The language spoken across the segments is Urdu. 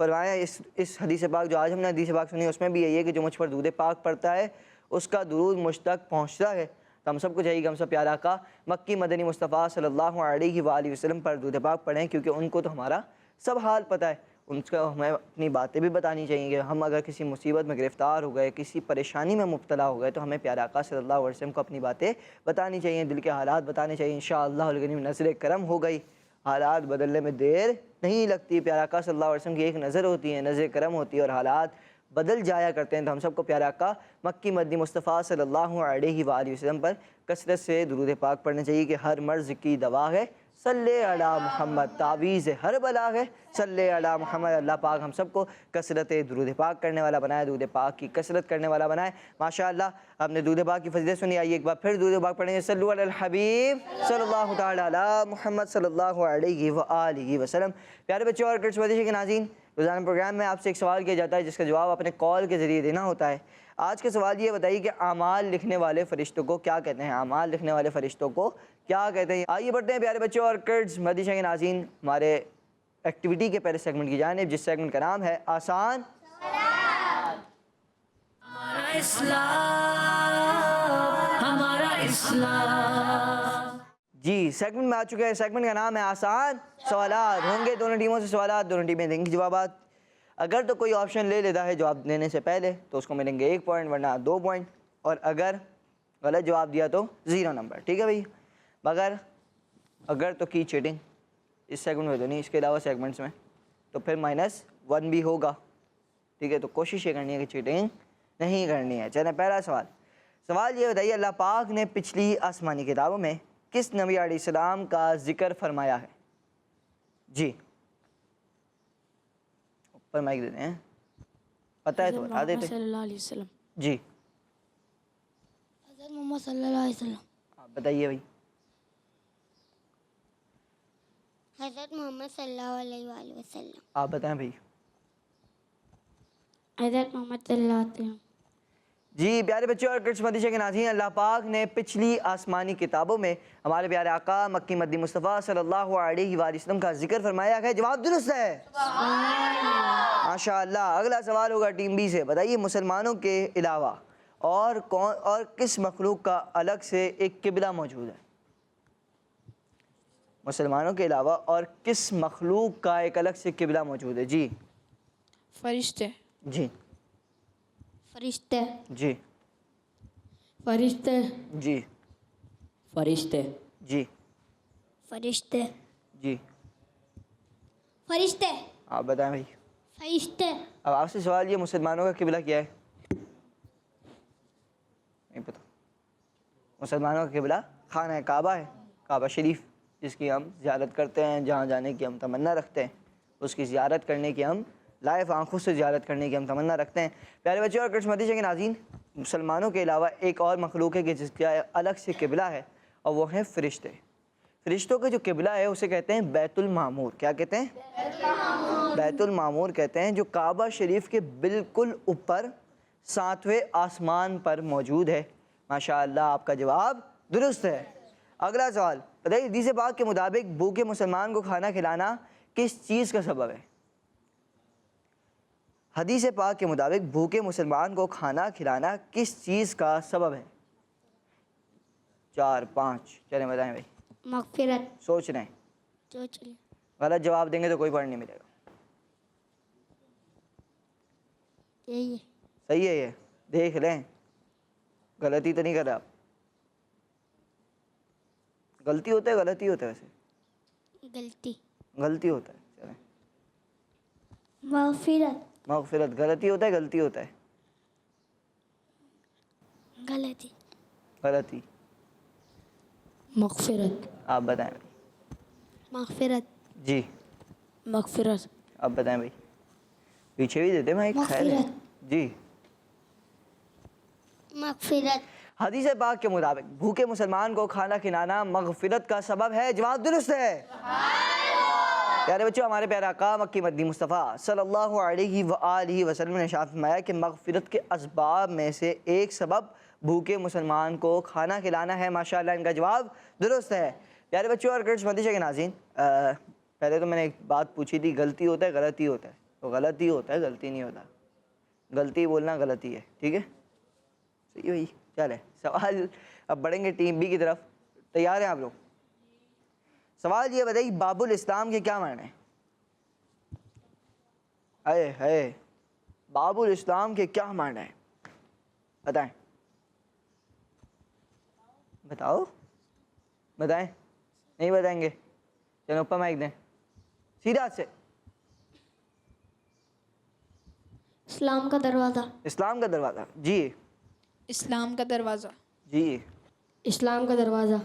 فرمایا اس حدیث پاک جو آج ہم نے حدیث پاک سنی اس میں بھی یہی ہے کہ جو مجھ پر درود پاک پڑھتا ہے اس کا درود مجھ تک پہنچتا ہے۔ تو ہم سب کو چاہیے کہ ہم سب پیارا آقا مکی مدنی مصطفیٰ صلی اللہ علیہ وآلہ وسلم پر درود پاک پڑھیں، کیونکہ ان کو تو ہمارا سب حال پتہ ہے، ان کو ہمیں اپنی باتیں بھی بتانی چاہیے کہ ہم اگر کسی مصیبت میں گرفتار ہو گئے، کسی پریشانی میں مبتلا ہو گئے تو ہمیں پیارا آقا صلی اللہ علیہ وسلم کو اپنی باتیں بتانی چاہیے، دل کے حالات بتانے چاہیے۔ انشاءاللہ الکریم نظر کرم ہو گئی، حالات بدلنے میں دیر نہیں لگتی۔ پیارا آقا صلی اللہ علیہ وسلم کی ایک نظر ہوتی ہے، نظر کرم ہوتی ہے اور حالات بدل جایا کرتے ہیں۔ تو ہم سب کو پیارا آقا مکی مدنی مصطفیٰ صلی اللہ علیہ وآلہ وسلم پر کثرت سے درود پاک پڑھنا چاہیے کہ ہر مرض کی دوا ہے صلی علی محمد، تعویذ ہر بلا ہے صلی علی محمد۔ اللہ پاک ہم سب کو کثرت درود پاک کرنے والا بنائے، درود پاک کی کثرت کرنے والا بنائے۔ ماشاءاللہ آپ نے درود پاک کی فضیلت سنی، آئیے ایک بار پھر درود پاک پڑھیں گے۔ صلو علی الحبیب صلی اللہ تعالی علی محمد صلی اللہ علیہ وآلہ وسلم۔ پیارے بچوں اور کرٹس مدرسے کے ناظرین، روزانہ پروگرام میں آپ سے ایک سوال کیا جاتا ہے جس کا جواب اپنے کال کے ذریعے دینا ہوتا ہے۔ آج کا سوال یہ بتائیے کہ اعمال لکھنے والے فرشتوں کو کیا کہتے ہیں؟ اعمال لکھنے والے فرشتوں کو کیا کہتے ہیں؟ آئیے بڑھتے ہیں پیارے بچوں اور کرٹس مدرسے کے ناظرین ہمارے ایکٹیویٹی کے پہلے سیگمنٹ کی جانب، جس سیگمنٹ کا نام ہے آسان ہمارا اسلام، ہمارا اسلام۔ جی سیگمنٹ میں آ چکے ہیں۔ سیگمنٹ کا نام ہے آسان سوالات۔ ہوں گے دونوں ٹیموں سے سوالات، دونوں ٹیمیں دیں گی جوابات۔ اگر تو کوئی آپشن لے لیتا ہے جواب دینے سے پہلے تو اس کو ملیں گے 1 پوائنٹ، ورنہ 2 پوائنٹ، اور اگر غلط جواب دیا تو 0 نمبر، ٹھیک ہے بھائی؟ مگر اگر تو کی چیٹنگ اس سیگمنٹ میں تو نہیں، اس کے علاوہ سیگمنٹس میں تو پھر -1 بھی ہوگا، ٹھیک ہے؟ تو کوشش یہ کرنی ہے کہ چیٹنگ نہیں کرنی ہے۔ چلیں پہلا سوال یہ بتائیے اللہ پاک نے پچھلی آسمانی کتابوں میں کس نبی علیہ السلام کا ذکر فرمایا ہے؟ جی اوپر مائک دیتے ہیں، پتہ ہے تو بتا دیتے۔ صلی اللہ علیہ وسلم۔ جی حضرت محمد صلی اللہ علیہ وسلم۔ آپ بتائیے بھائی۔ حضرت محمد صلی اللہ علیہ وآلہ وسلم۔ آپ بتائیں بھائی۔ حضرت محمد صلی اللہ علیہ وسلم۔ جی پیارے بچوں اور کرٹس مدرسے کے ناظرین، اللہ پاک نے پچھلی آسمانی کتابوں میں ہمارے پیارے آقا مکی مدنی مصطفیٰ صلی اللہ علیہ وآلہ وسلم کا ذکر فرمایا ہے۔ جواب درست ہے، ماشاءاللہ۔ اگلا سوال ہوگا ٹیم بی سے، بتائیے مسلمانوں کے علاوہ اور کس مخلوق کا الگ سے ایک قبلہ موجود ہے؟ مسلمانوں کے علاوہ اور کس مخلوق کا ایک الگ سے قبلہ موجود ہے؟ جی فرشتے۔ جی فرشتے۔ جی فرشتے۔ جی فرشتے۔ جی فرشتے۔ جی فرشتے۔ آپ بتائیں بھائی۔ فرشتے۔ اب آپ سے سوال یہ، مسلمانوں کا قبلہ کیا ہے؟ نہیں پتہ۔ مسلمانوں کا قبلہ خانہ کعبہ ہے، کعبہ شریف، جس کی ہم زیارت کرتے ہیں، جہاں جانے کی ہم تمنا رکھتے ہیں، اس کی زیارت کرنے کی ہم لائف آنکھوں سے زیارت کرنے کی ہم تمنا رکھتے ہیں۔ پیارے بچوں اور کرٹس مدرسے کے ناظرین، مسلمانوں کے علاوہ ایک اور مخلوق ہے کہ جس کا الگ سے قبلہ ہے، اور وہ ہیں فرشتے۔ فرشتوں کا جو قبلہ ہے اسے کہتے ہیں بیت المعمور۔ کیا کہتے ہیں؟ بیت المعمور کہتے ہیں، جو کعبہ شریف کے بالکل اوپر 7ویں آسمان پر موجود ہے۔ ماشاءاللہ آپ کا جواب درست ہے۔ اگلا سوال بتائیے، حدیث پاک کے مطابق بھوکے مسلمان کو کھانا کھلانا کس چیز کا سبب ہے؟ حدیث پاک کے مطابق بھوکے مسلمان کو کھانا کھلانا کس چیز کا سبب ہے؟ 4 5 چلیں بتائیں بھائی۔ مغفرت۔ سوچ رہے ہیں، جو چلے۔ غلط جواب دیں گے تو کوئی پوائنٹ نہیں ملے گا۔ یہی ہے۔ صحیح ہے، یہ دیکھ لیں، غلطی تو نہیں کر رہے آپ؟ غلطی ہوتا ہے، غلطی ہوتا ہے، ویسے غلطی۔ غلطی ہوتا ہے۔ چلیں، مغفرت۔ مغفرت غلطی ہوتا ہے، غلطی ہوتا ہے؟ غلطی۔ غلطی۔ مغفرت۔ آپ بتائیں بھائی۔ مغفرت۔ جی مغفرت۔ آپ بتائیں بھائی۔ پیچھے بھی دیتے میں، خیر ہے۔ جی مغفرت۔ حدیث پاک کے مطابق بھوکے مسلمان کو کھانا کھلانا مغفرت کا سبب ہے۔ جواب درست ہے۔ پیارے بچوں، ہمارے پیارے آقا مکی مدنی مصطفیٰ صلی اللہ علیہ وآلہ وسلم نے ارشاد فرمایا کہ مغفرت کے اسباب میں سے ایک سبب بھوکے مسلمان کو کھانا کھلانا ہے۔ ماشاءاللہ ان کا جواب درست ہے۔ پیارے بچوں اور کرٹس مدرسے کے ناظرین، پہلے تو میں نے ایک بات پوچھی تھی، غلطی ہوتا ہے، غلطی ہوتا ہے، تو غلط ہی ہوتا ہے، غلطی نہیں ہوتا. غلطی بولنا غلطی ہے. ٹھیک ہے، صحیح بھائی. چلے سوال اب بڑھیں گے ٹیم بی کی طرف. تیار ہیں آپ لوگ؟ سوال یہ بتائیے باب الاسلام کے کیا معنی ہیں؟ ہے باب الاسلام کے کیا معنی ہیں؟ بتائیں. بتاؤ، بتائیں. نہیں بتائیں گے؟ چلو اوپر مائک دیں سیدھا سے. اسلام کا دروازہ. اسلام کا دروازہ. جی. اسلام کا دروازہ. جی. اسلام کا دروازہ.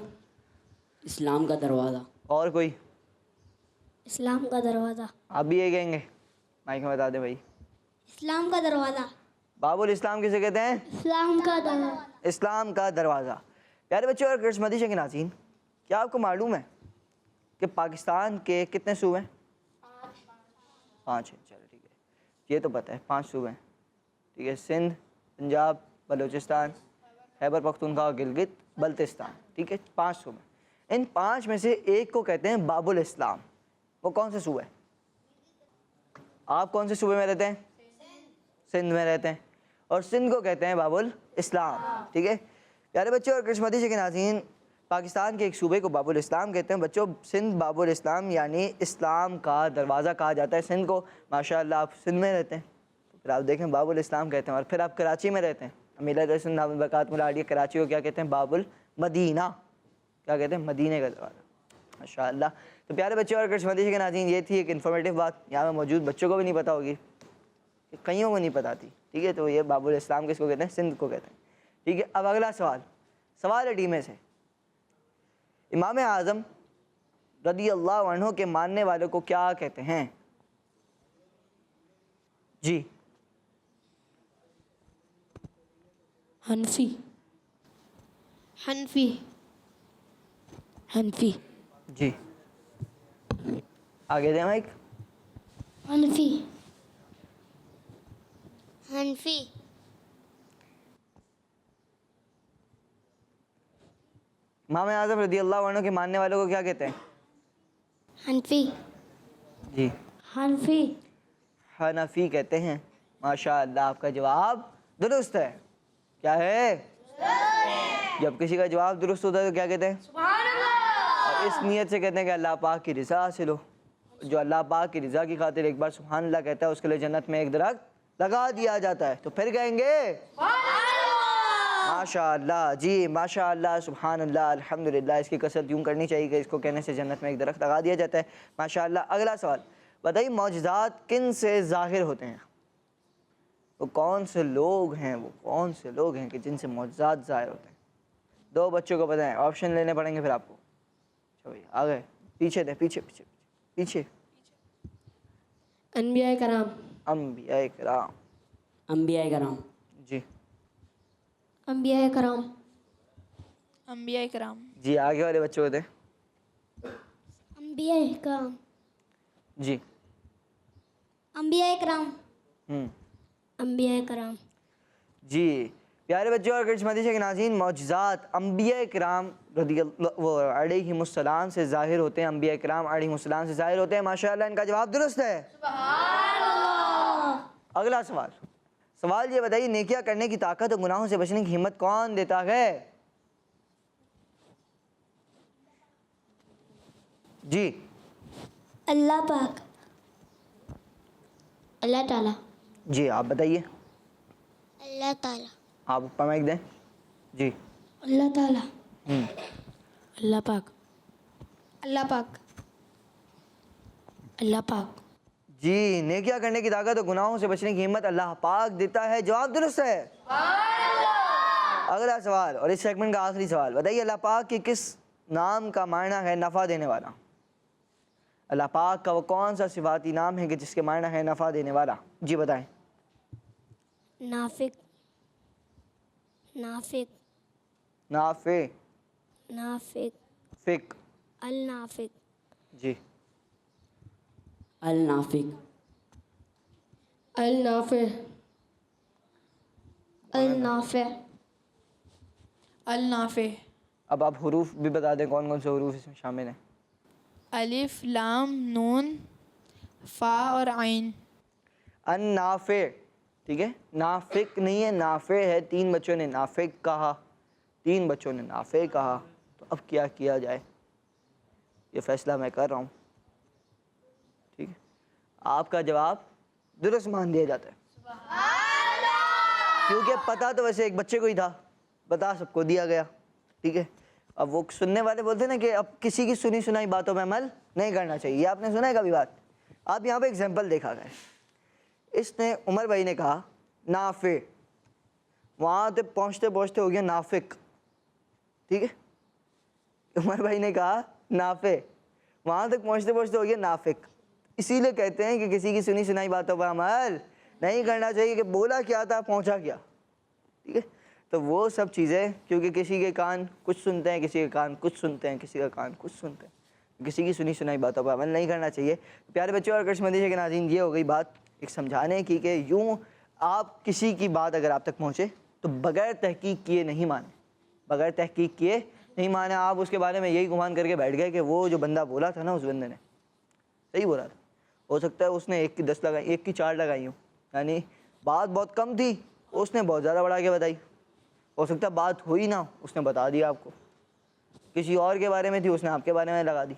اسلام کا دروازہ. اور کوئی؟ اسلام کا دروازہ. آپ بھی یہ کہیں گے؟ مائک میں بتا دیں بھائی. اسلام کا دروازہ. باب الاسلام کسے کہتے ہیں؟ اسلام کا دروازہ. اسلام کا دروازہ. پیارے بچوں اور کرس مدیشہ کے ناظرین، کیا آپ کو معلوم ہے کہ پاکستان کے کتنے صوبے ہیں؟ 5 ہیں. چلو ٹھیک ہے، یہ تو پتہ ہے 5 صوبے ہیں. ٹھیک ہے، سندھ، پنجاب، بلوچستان، خیبر پختونخوا، گلگت بلتستان. ٹھیک ہے، 5 صوبے. ان 5 میں سے ایک کو کہتے ہیں باب الاسلام. وہ کون سے صوبے ہیں؟ آپ کون سے صوبے میں رہتے ہیں؟ سندھ میں رہتے ہیں، اور سندھ کو کہتے ہیں باب الاسلام. ٹھیک ہے پیارے بچوں اور کرس مدیشہ کے ناظرین، پاکستان کے ایک صوبے کو باب الاسلام کہتے ہیں. بچوں سندھ باب الاسلام یعنی اسلام کا دروازہ کہا جاتا ہے سندھ کو. ماشاءاللہ آپ سندھ میں رہتے ہیں تو پھر آپ دیکھیں باب الاسلام کہتے ہیں. اور پھر آپ کراچی میں رہتے ہیں، امیر رسول نام البرکات ملاڈی کراچی کو کیا کہتے ہیں؟ باب المدینہ. کیا کہتے ہیں؟ مدینہ کا دروازہ. ماشاءاللہ. تو پیارے بچوں اور کرس مدیشہ کے ناظرین، یہ تھی ایک انفارمیٹیو بات. یہاں میں موجود بچوں کو بھی نہیں پتہ ہوگی، کئیوں کو نہیں پتہ تھی. ٹھیک ہے، تو یہ باب الاسلام کس کو کہتے ہیں؟ سندھ کو کہتے ہیں. ٹھیک ہے، اب اگلا سوال ہے ڈی میں سے. امام اعظم رضی اللہ عنہ کے ماننے والوں کو کیا کہتے ہیں؟ جی. حنفی. حنفی. حنفی. جی آگے دیں مائک. حنفی. حنفی. امام اعظم رضی اللہ عنہ کے ماننے والوں کو کیا کہتے ہیں؟ حنفی. جی حنفی. حنفی کہتے ہیں. ماشاءاللہ آپ کا جواب درست ہے. کیا ہے؟ جب کسی کا جواب درست ہوتا ہے تو کیا کہتے ہیں؟ سبحان اللہ. اور اس نیت سے کہتے ہیں کہ اللہ پاک کی رضا حاصل ہو. جو اللہ پاک کی رضا کی خاطر ایک بار سبحان اللہ کہتا ہے، اس کے لیے جنت میں ایک درخت لگا دیا جاتا ہے. تو پھر کہیں گے ماشاءاللہ. جی ماشاءاللہ، سبحان اللہ، الحمدللہ. اس کی کثرت یوں کرنی چاہیے کہ اس کو کہنے سے جنت میں ایک درخت لگا دیا جاتا ہے. ماشاءاللہ. اگلا سوال بتائیے معجزات کن سے ظاہر ہوتے ہیں؟ وہ کون سے لوگ ہیں، وہ کون سے لوگ ہیں کہ جن سے معجزات ظاہر ہوتے ہیں؟ 2 بچوں کو بتائیں، آپشن لینے پڑیں گے پھر آپ کو. چلو آگے پیچھے دیں، پیچھے پیچھے پیچھے. انبیاء کرام. انبیاء کرام. انبیاء کرام. جی. انبیاء کرام. انبیاء کرام. جی آگے والے بچوں کو دیں. انبیاء کرام. جی. انبیاء کرام. ہوں. انبیاء کرام. جی پیارے بچوں اور کرس مدیشہ کے ناظرین، معجزات انبیاء کرام رضی اللہ علیہم السلام سے ظاہر ہوتے ہیں. انبیاء کرام علیہم السلام سے ظاہر ہوتے ہیں. ماشاءاللہ ان کا جواب درست ہے. سبحان اللہ. اگلا سوال یہ بتائیے نیکیاں کرنے کی طاقت اور گناہوں سے بچنے کی ہمت کون دیتا ہے؟ جی. اللہ پاک. اللہ تعالیٰ. جی آپ بتائیے. اللہ تعالیٰ. آپ اوپر مائک دیں. جی. اللہ تعالیٰ. اللہ پاک. اللہ پاک. اللہ پاک. جی نیکیاں کرنے کی طاقت اور گناہوں سے بچنے کی ہمت اللہ پاک دیتا ہے. جواب درست ہے. اگلا سوال اور اس سیگمنٹ کا آخری سوال بتائیے اللہ پاک کے کس نام کا معنی ہے نفع دینے والا؟ اللہ پاک کا وہ کون سا صفاتی نام ہے کہ جس کے معنی ہے نفع دینے والا؟ جی بتائیں. نافق. نافق. نافع. نافق. فک. النافق. جی. النافق. النافع. النافع. النافع. اب آپ حروف بھی بتا دیں کون کون سے حروف اس میں شامل ہیں؟ الف لام نون فا اور عین. النافع، ٹھیک ہے، نافق نہیں ہے، نافع ہے. 3 بچوں نے نافق کہا، 3 بچوں نے نافع کہا. تو اب کیا کیا جائے، یہ فیصلہ میں کر رہا ہوں. ٹھیک ہے، آپ کا جواب درست مان دیا جاتا ہے کیونکہ پتہ تو ویسے ایک بچے کو ہی تھا، بتا سب کو دیا گیا. ٹھیک ہے، اب وہ سننے والے بولتے ہیں نا کہ اب کسی کی سنی سنائی باتوں میں عمل نہیں کرنا چاہیے. یہ آپ نے سنا ہے کبھی بات؟ آپ یہاں پہ ایگزامپل دیکھا گیا، اس نے عمر بھائی نے کہا نافع، وہاں تک پہنچتے پہنچتے ہو گیا نافق. ٹھیک ہے، عمر بھائی نے کہا نافع، وہاں تک پہنچتے پہنچتے ہو گیا نافق. اسی لیے کہتے ہیں کہ کسی کی سنی سنائی باتوں پر عمل نہیں کرنا چاہیے کہ بولا کیا تھا پہنچا کیا. ٹھیک ہے، تو وہ سب چیزیں، کیونکہ کسی کے کان کچھ سنتے ہیں، کسی کے کان کچھ سنتے ہیں، کسی کا کان کچھ سنتے ہیں، کسی کی سنی سنائی باتوں پر عمل نہیں کرنا چاہیے. پیارے بچوں اور کرش مدیشہ کے ناظرین، یہ ہو گئی بات ایک سمجھانے کی کہ یوں آپ کسی کی بات اگر آپ تک پہنچے تو بغیر تحقیق کیے نہیں مانیں، بغیر تحقیق کیے نہیں مانیں. آپ اس کے بارے میں یہی گمان کر کے بیٹھ گئے کہ وہ جو بندہ بولا تھا نا، اس بندے نے صحیح بولا تھا. ہو سکتا ہے اس نے 1 کی 10 لگائی، 1 کی 4 لگائی ہوں، یعنی بات بہت کم تھی، اس نے بہت زیادہ بڑھا کے بتائی. ہو سکتا ہے بات ہوئی نہ، اس نے بتا دیا آپ کو. کسی اور کے بارے میں تھی، اس نے آپ کے بارے میں لگا دی.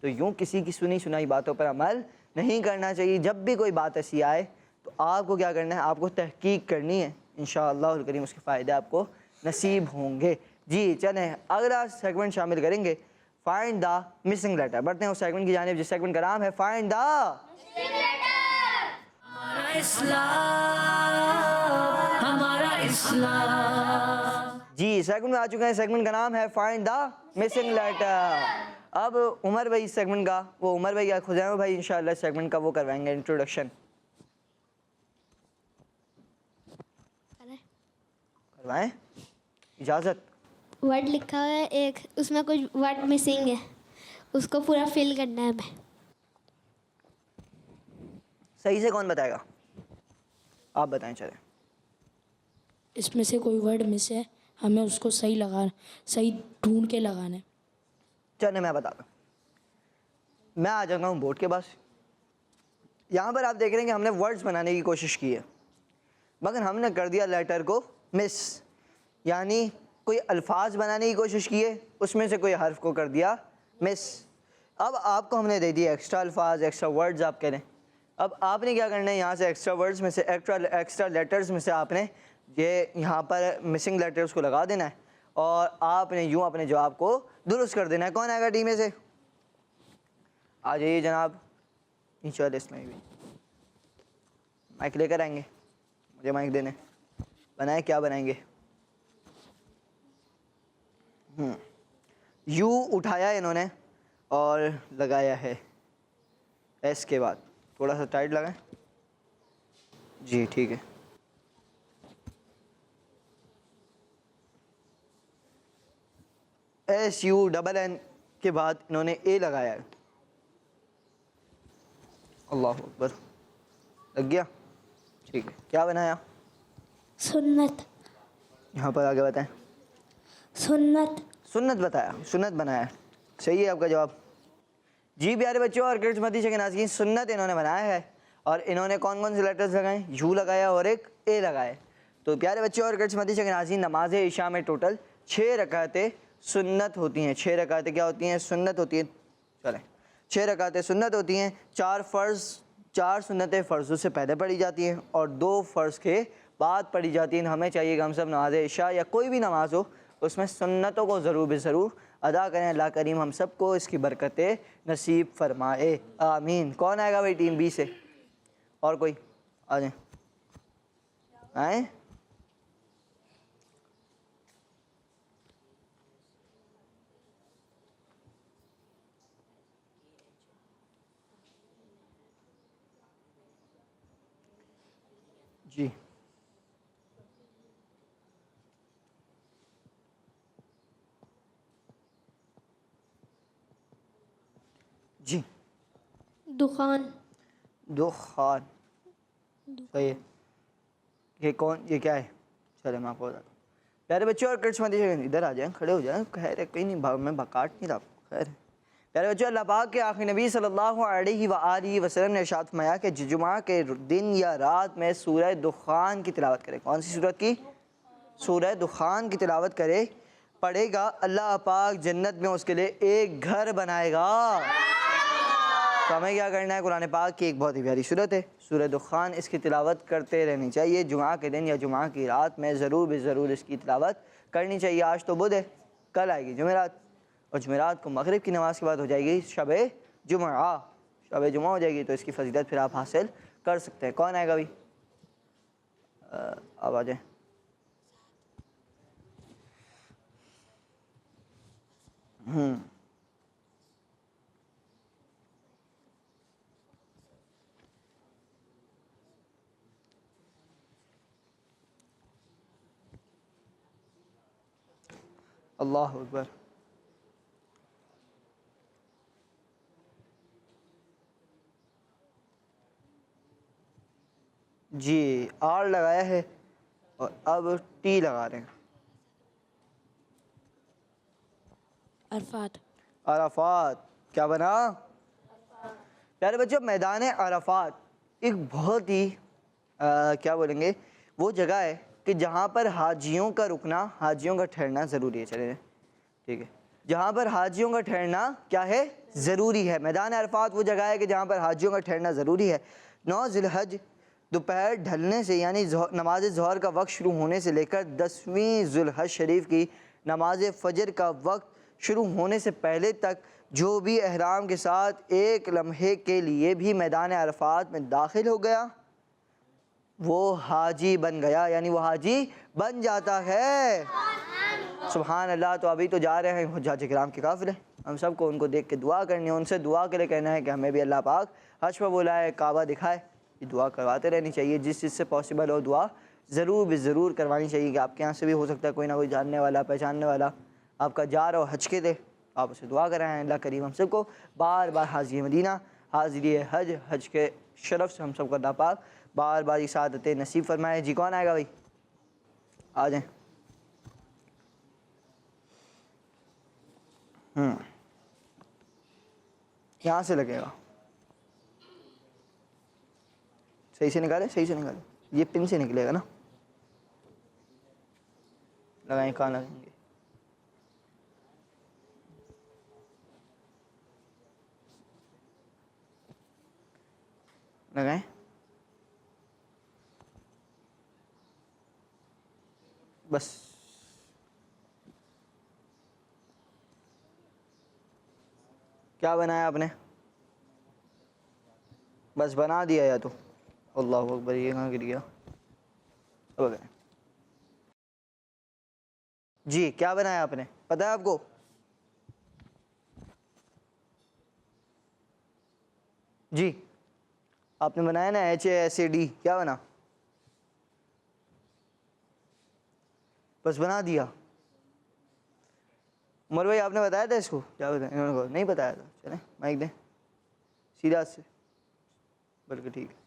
تو یوں کسی کی سنی سنائی باتوں پر عمل نہیں کرنا چاہیے. جب بھی کوئی بات ایسی آئے تو آپ کو کیا کرنا ہے، آپ کو تحقیق کرنی ہے. انشاءاللہ الکریم اس کے فائدے آپ کو نصیب ہوں گے. جی چلیں اگلا سیگمنٹ شامل کریں گے، فائنڈ دا مسنگ لیٹر. بڑھتے ہیں اس سیگمنٹ کی جانب جس سیگمنٹ کا نام ہے فائنڈ دا. ہمارا اسلام، ہمارا اسلام. جی سیگمنٹ میں آ چکے ہیں، سیگمنٹ کا نام ہے فائنڈ دا مسنگ لیٹر. اب عمر بھائی اس سیگمنٹ کا، وہ عمر بھائی یا خزیمہ بھائی انشاءاللہ اس سیگمنٹ کا وہ کروائیں گے انٹروڈکشن. کروائیں، اجازت. ورڈ لکھا ہوا ہے ایک، اس میں کچھ ورڈ مسنگ ہے، اس کو پورا فل کرنا ہے ہمیں. صحیح سے کون بتائے گا؟ آپ بتائیں. چلیں اس میں سے کوئی ورڈ مس ہے، ہمیں اس کو صحیح ڈھونڈ کے لگانا ہے. چلیں میں بتاتا ہوں. میں آ جاتا ہوں بورڈ کے پاس. یہاں پر آپ دیکھ رہے ہیں کہ ہم نے ورڈز بنانے کی کوشش کی ہے، مگر ہم نے کر دیا لیٹر کو مس. یعنی کوئی الفاظ بنانے کی کوشش کی ہے، اس میں سے کوئی حرف کو کر دیا مس. اب آپ کو ہم نے دے دیا ایکسٹرا الفاظ، ایکسٹرا ورڈز آپ کہہ لیں. اب آپ نے کیا کرنا ہے، یہاں سے ایکسٹرا ورڈز میں سے، ایکسٹرا لیٹرز میں سے آپ نے یہ یہاں پر مسنگ لیٹرز کو لگا دینا ہے اور آپ نے یوں اپنے جواب کو درست کر دینا ہے. کون آئے گا ٹیم میں سے؟ آ جائیے جناب. نیچے والے اس میں بھی مائک لے کر آئیں گے، مجھے مائک دینے. بنائیں، کیا بنائیں گے؟ یو اٹھایا انہوں نے اور لگایا ہے ایس کے بعد. تھوڑا سا ٹائٹ لگائیں. جی ٹھیک ہے. ایس یو ڈبل این کے بعد انہوں نے اے لگایا ہے. اللہ اکبر، لگ گیا. ٹھیک ہے، کیا بنایا؟ سنت. یہاں پر آگے بتائیں. سنت. سنت بتایا، سنت بنایا. صحیح ہے آپ کا جواب. جی پیارے بچوں اور کرڈز مدیشہ کے ناظرین، سنت انہوں نے بنایا ہے اور انہوں نے کون کون سے لیٹرز لگائے؟ یو لگایا اور ایک اے لگائے. تو پیارے بچوں اور کرڈز مدیشہ کے ناظرین، نماز عشاء میں ٹوٹل 6 رکعتیں سنت ہوتی ہیں. 6 رکعتیں کیا ہوتی ہیں؟ سنت ہوتی ہیں. چلیں 6 رکعتیں سنت ہوتی ہیں. 4 سنتیں فرضوں سے پہلے پڑھی جاتی ہیں اور 2 فرض کے بعد پڑھی جاتی ہیں. ہمیں چاہیے کہ ہم سب نماز عشاء یا کوئی بھی نماز ہو اس میں سنتوں کو ضرور بے ضرور ادا کریں. اللہ کریم ہم سب کو اس کی برکتیں نصیب فرمائے، آمین. کون آئے گا بھائی ٹیم بی سے؟ اور کوئی آ جائیں. آئیں. جی جی دخان. دخان. صحیح ہے. یہ کیا ہے؟ چلے میں آپ کو بتاتا ہوں. پیارے بچوں اور کرڈز مدیشہ، ادھر آ جائیں، کھڑے ہو جائیں. خیر ہے، کہیں نہیں، میں بکاٹ نہیں تھا. خیر پیارے بچوں، اللہ پاک کے آخری نبی صلی اللہ علیہ وآلہ وسلم نے ارشاد فرمایا کہ جمعہ کے دن یا رات میں سورہ دخان کی تلاوت کرے. کون سی سورت کی؟ سورہ دخان کی تلاوت کرے، پڑھے گا، اللہ پاک جنت میں اس کے لیے ایک گھر بنائے گا. تو ہمیں کیا کرنا ہے؟ قرآن پاک کی ایک بہت ہی پیاری صورت ہے سورہ دخان، اس کی تلاوت کرتے رہنی چاہیے. جمعہ کے دن یا جمعہ کی رات میں ضرور ضرور اس کی تلاوت کرنی چاہیے. آج تو بدھ ہے، کل آئے گی جمعرات، اور جمعرات کو مغرب کی نماز کے بعد ہو جائے گی شب جمعہ. شب جمعہ ہو جائے گی تو اس کی فضیلت پھر آپ حاصل کر سکتے ہیں. کون آئے گا بھائی؟ اب آ جائیں. اللہ اکبر. جی آر لگایا ہے اور اب ٹی لگا رہے ہیں. عرفات. عرفات کیا بنا؟ پیارے بچوں، میدان عرفات ایک بہت ہی کیا بولیں گے، وہ جگہ ہے کہ جہاں پر حاجیوں کا رکنا، حاجیوں کا ٹھہرنا ضروری ہے. چلیں ٹھیک ہے، جہاں پر حاجیوں کا ٹھہرنا کیا ہے؟ ضروری ہے. میدان عرفات وہ جگہ ہے کہ جہاں پر حاجیوں کا ٹھہرنا ضروری ہے. 9 ذی الحج دوپہر ڈھلنے سے، یعنی نماز ظہر کا وقت شروع ہونے سے لے کر 10ویں ذی الحج شریف کی نماز فجر کا وقت شروع ہونے سے پہلے تک جو بھی احرام کے ساتھ ایک لمحے کے لیے بھی میدان عرفات میں داخل ہو گیا وہ حاجی بن گیا، یعنی وہ حاجی بن جاتا ہے. سبحان اللہ. تو ابھی تو جا رہے ہیں حجاج کرام کے قافلے، ہم سب کو ان کو دیکھ کے دعا کرنی ہے، ان سے دعا کے لیے کہنا ہے کہ ہمیں بھی اللہ پاک حج پہ بلائے، کعبہ دکھائے. یہ دعا کرواتے رہنی چاہیے، جس چیز سے پاسبل ہو دعا ضرور کروانی چاہیے. کہ آپ کے یہاں سے بھی ہو سکتا ہے کوئی نہ کوئی جاننے والا، پہچاننے والا آپ کا جا رہا ہو حج کے دے، آپ اسے دعا کرائیں. اللہ کریم ہم سب کو بار بار حاضری مدینہ، حاضری حج کے شرف سے ہم سب کو اللہ پاک بار بار یہ سعادت نصیب فرمائے. جی کون آئے گا بھائی؟ آ جائیں. یہاں سے لگے گا، صحیح سے نکالے، صحیح سے نکالے. یہ پن سے نکلے گا نا، لگائیں کہاں لگائیں گے؟ لگائیں. بس کیا بنایا آپ نے؟ بس بنا دیا یا تو؟ اللہ اکبر. یہ کہاں گر گیا؟ ہو گئے. جی کیا بنایا آپ نے؟ پتہ ہے آپ کو؟ جی آپ نے بنایا نا HASAD، کیا بنا؟ بس بنا دیا. عمر بھائی آپ نے بتایا تھا اس کو؟ کیا بتایا؟ انہوں نے نہیں بتایا تھا. چلیں مائک دیں سیدھا سے، بلکہ ٹھیک ہے.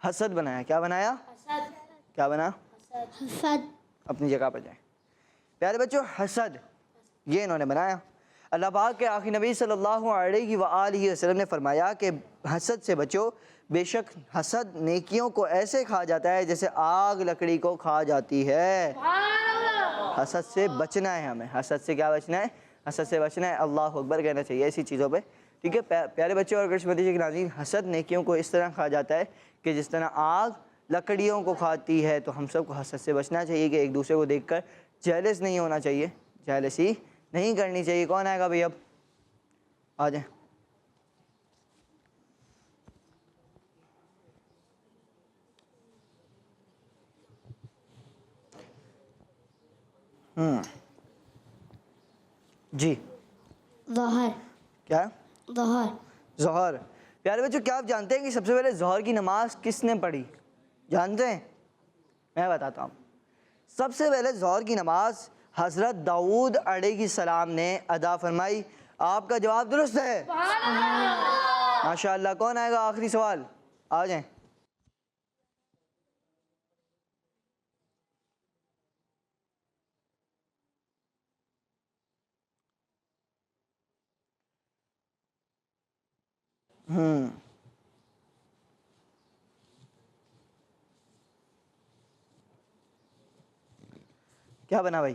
حسد بنایا. کیا بنایا؟ کیا بنا؟ حسد. اپنی جگہ پر جائیں. پیارے بچوں، حسد یہ انہوں نے بنایا. اللہ پاک کے آخری نبی صلی اللہ علیہ وآلہ وسلم نے فرمایا کہ حسد سے بچو، بے شک حسد نیکیوں کو ایسے کھا جاتا ہے جیسے آگ لکڑی کو کھا جاتی ہے. حسد سے بچنا ہے ہمیں. حسد سے کیا بچنا ہے؟ حسد سے بچنا ہے. اللہ اکبر کہنا چاہیے ایسی چیزوں پہ. ٹھیک ہے پیارے بچوں اور کرشمتی کے ناظرین، حسد نیکیوں کو اس طرح کھا جاتا ہے کہ جس طرح آگ لکڑیوں کو کھاتی ہے. تو ہم سب کو حسد سے بچنا چاہیے کہ ایک دوسرے کو دیکھ کر جیلس نہیں ہونا چاہیے، جیلسی نہیں کرنی چاہیے. کون آئے گا بھائی؟ اب آ جائیں. جی ظہر. کیا؟ ظہر. ظہر. پیارے بچوں، کیا آپ جانتے ہیں کہ سب سے پہلے ظہر کی نماز کس نے پڑھی؟ جانتے ہیں؟ میں بتاتا ہوں. سب سے پہلے ظہر کی نماز حضرت داؤد علیہ السلام نے ادا فرمائی. آپ کا جواب درست ہے. ماشاءاللہ. کون آئے گا؟ آخری سوال. آ جائیں. کیا بنا بھائی؟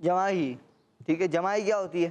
جماعی. ٹھیک ہے، جماعی کیا ہوتی ہے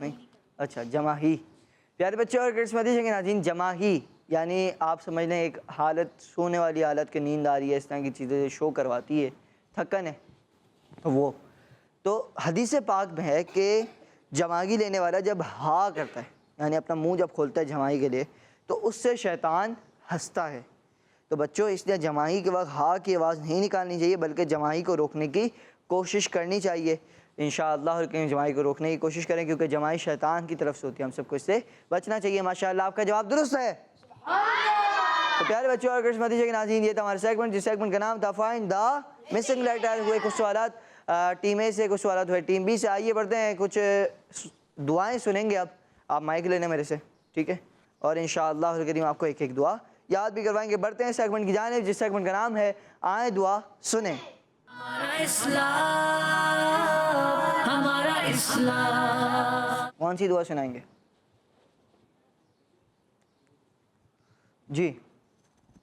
نہیں، اچھا جماعی. پیارے بچوں اور کرسمس کے ناظرین، جماعی یعنی آپ سمجھ لیں ایک حالت، سونے والی حالت، کہ نیند آ رہی ہے، اس طرح کی چیزیں شو کرواتی ہے، تھکن ہے وہ. تو حدیث پاک میں ہے کہ جماعی لینے والا جب ہا کرتا ہے، یعنی اپنا منہ جب کھولتا ہے جماعی کے لیے، تو اس سے شیطان ہنستا ہے. تو بچوں اس لیے جماعی کے وقت ہا کی آواز نہیں نکالنی چاہیے، بلکہ جماعی کو روکنے کی کوشش کرنی چاہیے. انشاءاللہ اور کہ جماعی کو روکنے کی کوشش کریں، کیونکہ جماعی شیطان کی طرف سے ہوتی ہے، ہم سب کو اس سے بچنا چاہیے. ماشاءاللہ آپ کا جواب درست ہے. تو پیارے بچوں اور کرسمس کے ناظرین، یہ تھا ہمارا سیگمنٹ، جس سیگمنٹ کا نام تھا فائنڈ دا مسنگ لیٹر. ہوئے کچھ سوالات ٹیم اے سے، کچھ سوالات ہوئے ٹیم بی سے. آئیے بڑھتے ہیں، کچھ دعائیں سنیں گے. اب آپ مائک لینا میرے سے، ٹھیک ہے، اور انشاءاللہ الکریم آپ کو ایک ایک دعا یاد بھی کروائیں گے. بڑھتے ہیں سیگمنٹ کی جانب، جس سیگمنٹ کا نام ہے آئیں دعا سنیں. ہمارا اسلام، ہمارا اسلام. کون سی دعا سنائیں گے؟ جی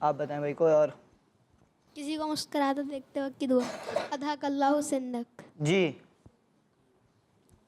آپ بتائیں بھائی. کوئی اور؟ کسی کو مسکراتا دیکھتے وقت کی دعا. اضحک اللہ سنک. جی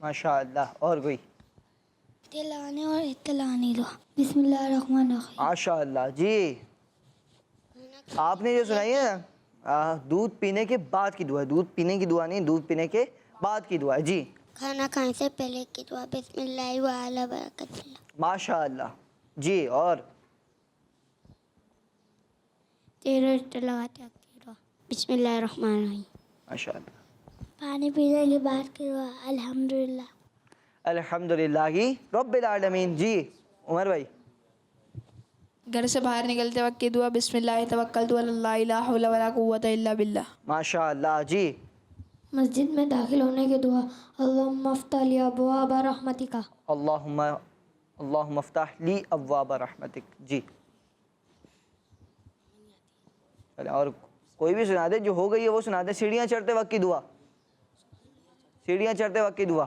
ماشاءاللہ. اور کوئی؟ دلانے اور اطلاعانی دعا. بسم اللہ الرحمن الرحیم. ماشاءاللہ. جی آپ نے جو سنائی ہے نا، دودھ پینے کے بعد کی دعا. دودھ پینے کی دعا نہیں، دودھ پینے کے بعد کی دعا. جی کھانا کھانے سے پہلے کی دعا. بسم اللہ وعلی برکت اللہ. ماشاءاللہ. جی اور؟ تیرے لگاتے وقت کی دعا. بسم اللہ الرحمن الرحیم. ماشاءاللہ. پانی پینے کے بعد کی دعا. الحمدللہ. الحمدللہ رب العالمین. جی عمر بھائی؟ گھر سے باہر نکلتے وقت کی دعا. بسم اللہ توکلت علی اللہ لا حول ولا قوۃ الا باللہ. ماشاءاللہ. جی مسجد میں داخل ہونے کی دعا. اللہم افتح لی ابواب رحمتک. اللہم افتح لی ابواب رحمتک. جی اور کوئی بھی سنا دے، جو ہو گئی ہے وہ سنا دے. سیڑھیاں چڑھتے وقت کی دعا. سیڑھیاں چڑھتے وقت کی دعا.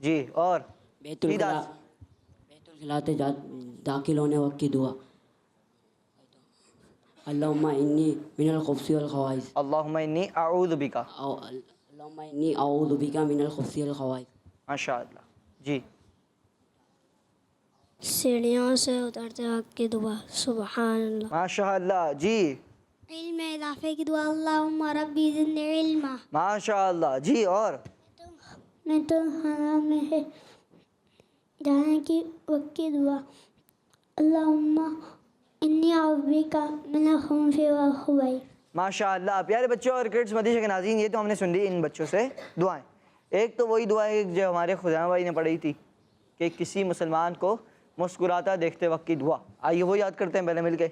جی اور؟ بیت الخلاء داخل ہونے وقت کی دعا. اللہم انی من الخبث والخبائث. اللہم انی اعوذ بک. اللہم انی اعوذ بک من الخبث والخبائث. ماشاءاللہ. جی سیڑھیوں سے اترتے وقت کی دعا. سبحان اللہ. ماشاءاللہ. جی علم اضافے کی دعا. اللہم ربی زدنی علما. ماشاءاللہ. جی اور؟ نہیں تو خانہ میں ہے جانے کی وقت کی دعا. اللہم انی اعوذ بک من الخبث والخبائث. ماشاءاللہ. پیارے بچوں اور کڈس مدیشہ کے ناظرین، یہ تو ہم نے سن لی ان بچوں سے دعائیں. ایک تو وہی دعا ہے جو ہمارے خزامہ بھائی نے پڑھی تھی کہ کسی مسلمان کو مسکراتا دیکھتے وقت کی دعا. آئیے وہ یاد کرتے ہیں پہلے مل کے.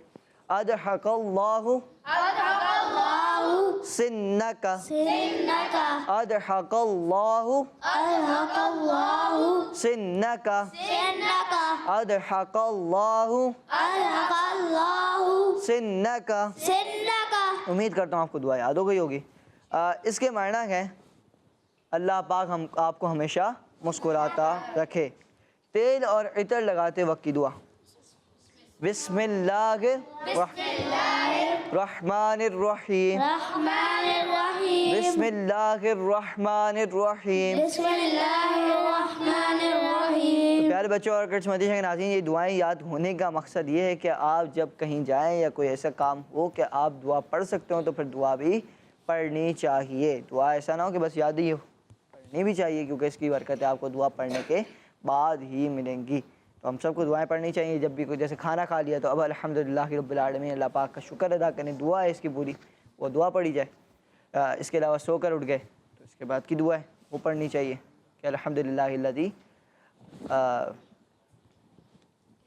اضحک اللہ سنک. اضحک اللہ سنک. اضحک اللہ سنک. امید کرتا ہوں آپ کو دعا یاد ہو گئی ہوگی. اس کے معنی ہے اللہ پاک آپ کو ہمیشہ مسکراتا رکھے. تیل اور عطر لگاتے وقت کی دعا. بسم اللہ الرحمن الرحیم. بسم اللہ الرحمن الرحیم. پیارے بچوں اور کرسمس مدیشہ کے ناظرین، یہ دعائیں یاد ہونے کا مقصد یہ ہے کہ آپ جب کہیں جائیں یا کوئی ایسا کام ہو کہ آپ دعا پڑھ سکتے ہو تو پھر دعا بھی پڑھنی چاہیے. دعا ایسا نہ ہو کہ بس یاد ہی ہو، پڑھنی بھی چاہیے، کیونکہ اس کی برکتیں آپ کو دعا پڑھنے کے بعد ہی ملیں گی. تو ہم سب کو دعائیں پڑھنی چاہیے. جب بھی کوئی جیسے کھانا کھا لیا تو اب الحمدللہ رب العالمین، اللہ پاک کا شکر ادا کریں. دعا ہے اس کی پوری، وہ دعا پڑھی جائے. اس کے علاوہ سو کر اٹھ گئے تو اس کے بعد کی دعا ہے وہ پڑھنی چاہیے کہ الحمدللہ الذی.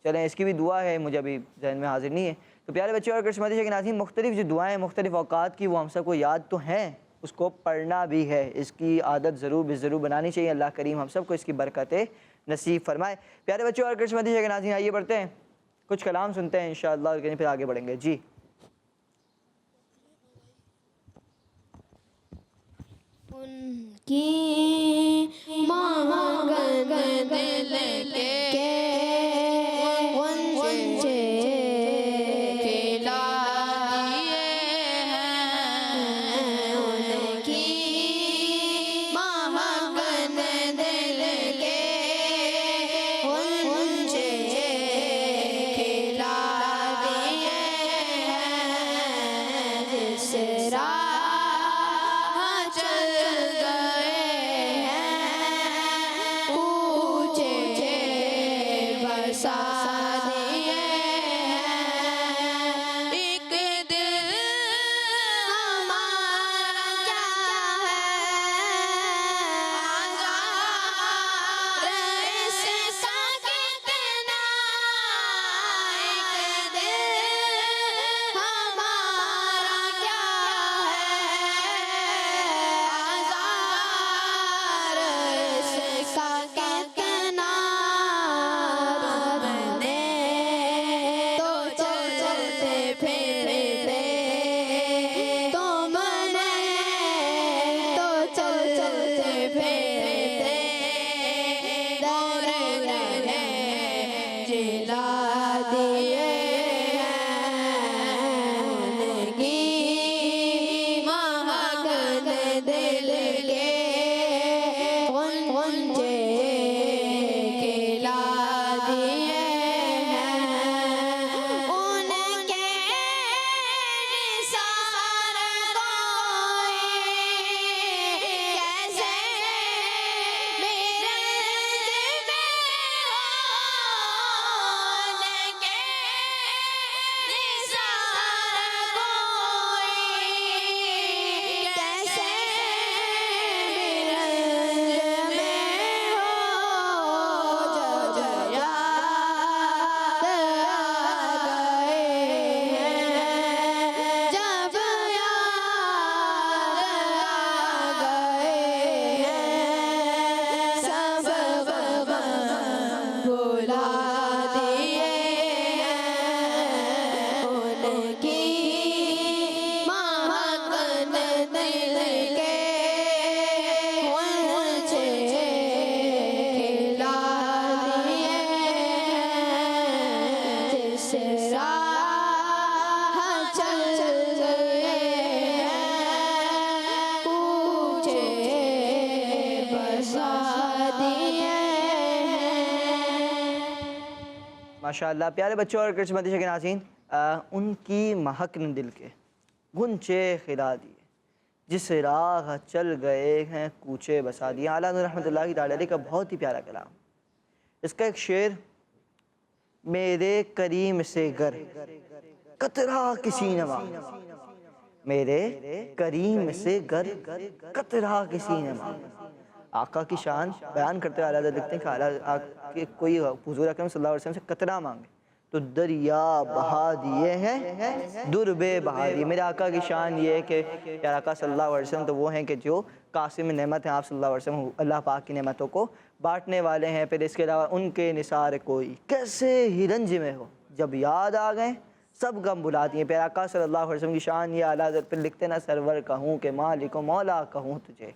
چلیں اس کی بھی دعا ہے، مجھے ابھی ذہن میں حاضر نہیں ہے. تو پیارے بچے اور کرسمس مدیشہ کے ناظرین، مختلف جو دعائیں مختلف اوقات کی وہ ہم سب کو یاد تو ہیں، اس کو پڑھنا بھی ہے. اس کی عادت ضرور بنانی چاہیے. اللہ کریم ہم سب کو اس کی برکتیں نصیب فرمائے۔ پیارے بچوں اور کرشمتی مدیشہ کے ناظرین، آئیے بڑھتے ہیں، کچھ کلام سنتے ہیں انشاءاللہ اور پھر آگے بڑھیں گے۔ جی ان کی مانگن دل کے غنچے کھلا دیے ہیں، ان کی مانگن دل کے غنچے کھلا دیے ہیں، جس راہ ماشاءاللہ۔ پیارے بچوں اور کرشمتی مدیشہ کے ناظرین، ان کی مہک نے دل کے غنچے کھلا دیے، جس راہ چل گئے ہیں کوچے بسا دیے۔ اعلیٰ حضرت رحمۃ اللہ تعالی علیہ کا بہت ہی پیارا کلام۔ اس کا ایک شعر، میرے کریم سے گر قطرہ کسی نے مانگا، میرے کریم سے گر قطرہ کسی نے مانگا۔ آقا کی شان بیان کرتے ہوئے اعلیٰ لکھتے ہیں کہ اعلیٰ کوئی حضور اکرم صلی اللہ علیہ وسلم سے قطرہ مانگے تو دریا بہا دیے ہیں، در بے بہا دیے۔ میرے آقا کی شان یہ ہے کہ پیارے آقا صلی اللہ علیہ وسلم تو وہ ہیں کہ جو قاسم نعمت ہیں، آپ صلی اللہ علیہ وسلم اللہ پاک کی نعمتوں کو بانٹنے والے ہیں۔ پھر اس کے علاوہ ان کے نثار کوئی کیسے ہی رنج میں ہو، جب یاد آ گئے سب غم بھلا دیے۔ پیارے آقا صلی اللہ علیہ وسلم کی شان یہ اعلیٰ حضرت پھر لکھتے نا، سرور کہوں کہ مالک و مولا کہوں تجھے،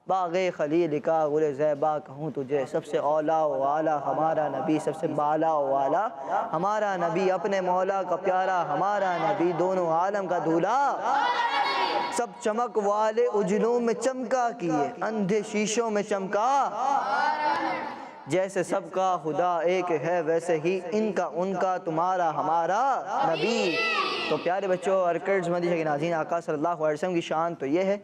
باغ خلیل کا گل زیبا کہوں تجھے، سب سے اولا و اعلیٰ ہمارا نبی، سب سے بالا و اعلیٰ ہمارا نبی، اپنے مولا کا پیارا ہمارا نبی، دونوں عالم کا دولہا، سب چمک والے اجلوں میں چمکا کیے، اندھے شیشوں میں چمکا، جیسے سب کا خدا ایک ہے ویسے ہی ان کا ان کا تمہارا ہمارا نبی۔ تو پیارے بچوں اور کرز مدیشہ کے ناظرین، آقا صلی اللہ علیہ وسلم کی شان تو یہ ہے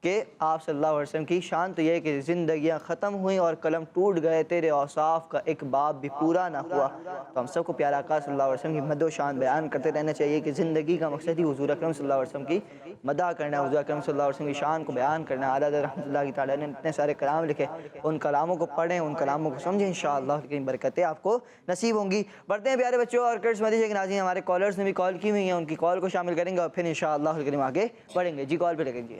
کہ آپ صلی اللہ علیہ وسلم کی شان تو یہ ہے کہ زندگیاں ختم ہوئیں اور قلم ٹوٹ گئے، تیرے اوصاف کا ایک باب بھی پورا نہ ہوا۔ تو ہم سب کو پیارا آقا صلی اللہ علیہ وسلم کی مدح و شان بیان کرتے رہنا چاہیے کہ زندگی کا مقصد ہی حضور اکرم صلی اللہ علیہ وسلم کی مدح کرنا، حضور اکرم صلی اللہ علیہ وسلم کی شان کو بیان کرنا۔ اعلیٰ حضرت رحمۃ اللہ تعالیٰ نے اتنے سارے کلام لکھے، ان کلاموں کو پڑھیں، ان کلاموں کو سمجھیں، انشاءاللہ کی برکتیں آپ کو نصیب ہوں گی۔ بڑھتے ہیں پیارے بچوں اور کرز مدیشہ کے ناظرین، ہمارے کالرز نے بھی کال کی ہوئی ہیں، ان کی کال کو شامل کریں گے اور پھر انشاءاللہ کریم آگے بڑھیں گے۔ جی کال پہ لگیں گے۔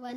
1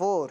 4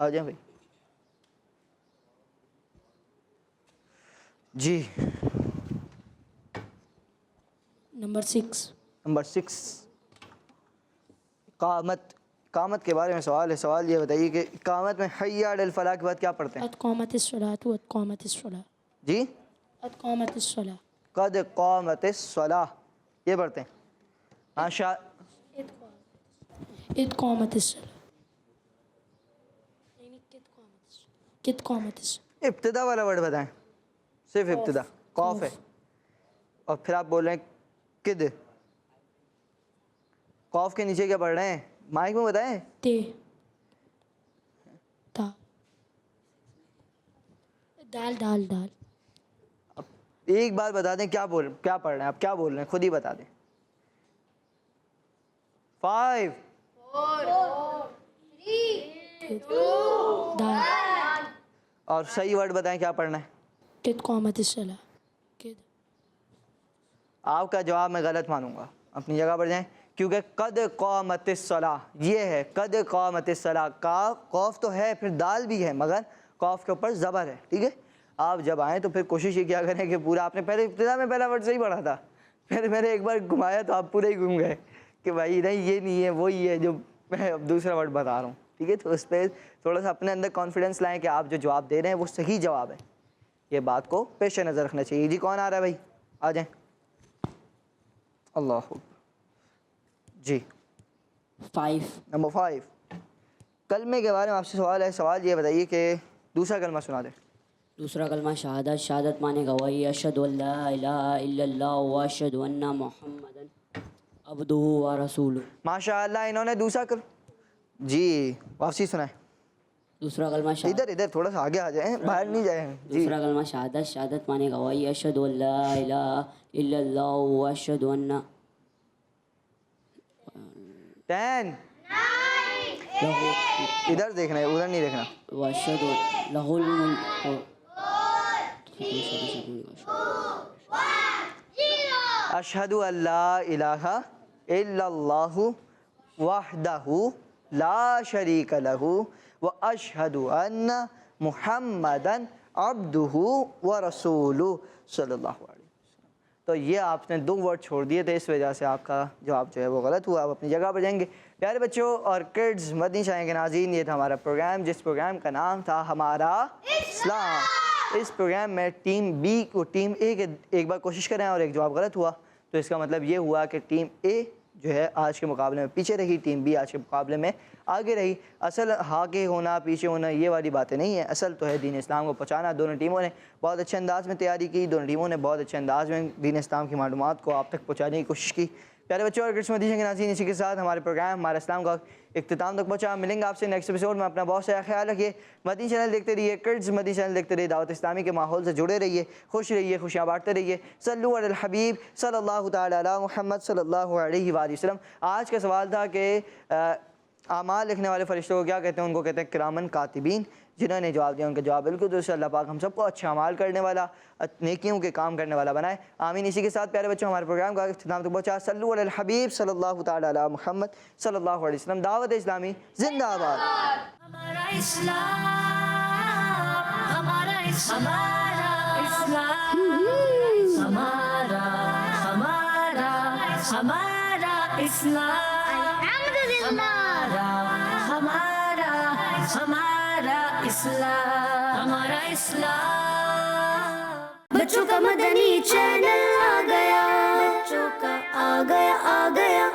آ جائیں بھائی. جی نمبر 6. نمبر 6 اقامت. اقامت کے بارے میں سوال ہے. سوال یہ بتائیے کہ اقامت میں حی علی الفلاح کے بعد کیا پڑھتے ہیں؟ قد قامت الصلاۃ وقد قامت الصلاۃ. جی قد قامت الصلاۃ. قد قامت الصلاح یہ پڑھتے ہیں. ہاں اذ قامت الصلاۃ. قد قامت الصلاۃ. ابتدا والا ورڈ بتائیں. صرف ابتدا قاف ہے اور پھر آپ بول رہے ہیں کد. قاف کے نیچے کیا پڑھ رہے ہیں مائک میں بتائیں. تے تا دال دال دال. ایک بار بتا دیں کیا پڑھ رہے ہیں آپ, کیا بول رہے ہیں خود ہی بتا دیں. 5 دال. اور صحیح ورڈ بتائیں کیا پڑھنا ہے. قد قامت الصلاۃ. قد. آپ کا جواب میں غلط مانوں گا. اپنی جگہ پر جائیں کیونکہ قد قامت الصلاۃ یہ ہے. قد قامت الصلاۃ قاف تو ہے پھر دال بھی ہے مگر قاف کے اوپر زبر ہے. ٹھیک ہے. آپ جب آئیں تو پھر کوشش یہ کیا کریں کہ پورا آپ نے پہلے ابتدا میں پہلا ورڈ صحیح پڑھا تھا, پھر میں نے ایک بار گھمایا تو آپ پورے ہی گھوم گئے کہ بھائی نہیں یہ نہیں ہے وہی ہے جو میں اب دوسرا ورڈ بتا رہا ہوں. ٹھیک ہے. تو اس پہ تھوڑا سا اپنے اندر کانفیڈنس لائیں کہ آپ جو جواب دے رہے ہیں وہ صحیح جواب ہے. یہ بات کو پیش نظر رکھنا چاہیے. جی کون آ رہا ہے بھائی آ جائیں. اللہ اکبر. جی 5. نمبر 5 کلمے کے بارے میں آپ سے سوال ہے. سوال یہ بتائیے کہ دوسرا کلمہ سنا دیں. دوسرا کلمہ شہادت. شہادت مانے گواہی. اشہد ان لا الہ الا اللہ و اشہد ان محمدن عبدہ و رسولہ. ماشاء اللہ انہوں نے دوسرا جی واپسی سنائیں. دوسرا کلمہ شہادت. ادھر تھوڑا سا آگے آ جائیں, باہر نہیں جائیں. جی دوسرا کلمہ شہادت. شہادت مانے گواہی. اشہد ان لا الہ الا اللہ و اشہد ان 10 ادھر دیکھنا ہے ادھر نہیں دیکھنا. واشہد لہ الملک. اشہد ان لا الہ الا اللہ وحدہ لا شریک لہ واشہد ان محمدن عبدہ ورسولہ صلی اللہ علیہ وسلم. تو یہ آپ نے 2 ورڈ چھوڑ دیے تھے, اس وجہ سے آپ کا جواب جو ہے وہ غلط ہوا. آپ اپنی جگہ پر جائیں گے. پیارے بچوں اور کڈز مدنی چینل کے ناظرین, یہ تھا ہمارا پروگرام جس پروگرام کا نام تھا ہمارا اسلام. اس پروگرام میں ٹیم بی کو ٹیم اے کے ایک بار کوشش کریں اور ایک جواب غلط ہوا تو اس کا مطلب یہ ہوا کہ ٹیم اے جو ہے آج کے مقابلے میں پیچھے رہی, ٹیم بی آج کے مقابلے میں آگے رہی. اصل آگے ہونا پیچھے ہونا یہ والی باتیں نہیں ہیں, اصل تو ہے دین اسلام کو پہنچانا. دونوں ٹیموں نے بہت اچھے انداز میں تیاری کی, دونوں ٹیموں نے بہت اچھے انداز میں دین اسلام کی معلومات کو آپ تک پہنچانے کی کوشش کی. پیارے بچوں اور کرسمس کے ناظرین, اسی کے ساتھ ہمارے پروگرام ہمارا اسلام کا اختتام تک پہنچا. ملیں گے آپ سے نیکسٹ ایپیسوڈ میں. اپنا بہت سارا خیال رکھیے. مدنی چینل دیکھتے رہیے, کڈز مدنی چینل دیکھتے رہیے, دعوت اسلامی کے ماحول سے جڑے رہیے, خوش رہیے, خوشیاں بانٹتے رہیے. صلو علی الحبیب صلی اللہ تعالی علی محمد صلی اللہ علیہ وآلہ وسلم. آج کا سوال تھا کہ اعمال لکھنے والے فرشتوں کو کیا کہتے ہیں؟ ان کو کہتے ہیں کرامن کاتبین. جنہوں نے جواب دیا ان کا جواب بالکل درست. اللہ پاک ہم سب کو اچھا اعمال کرنے والا, نیکیوں کے کام کرنے والا بنائے, آمین. اسی کے ساتھ پیارے بچوں ہمارے پروگرام کا اختتام تک پہنچا. صلو علی الحبیب صلی اللہ تعالی علی محمد صلی اللہ علیہ وسلم. دعوت اسلامی زندہ آباد. ہمارا اسلام ہمارا اسلام ہمارا اسلام ہمارا اسلام. بچوں کا مدنی چینل آ گیا, بچوں کا آ گیا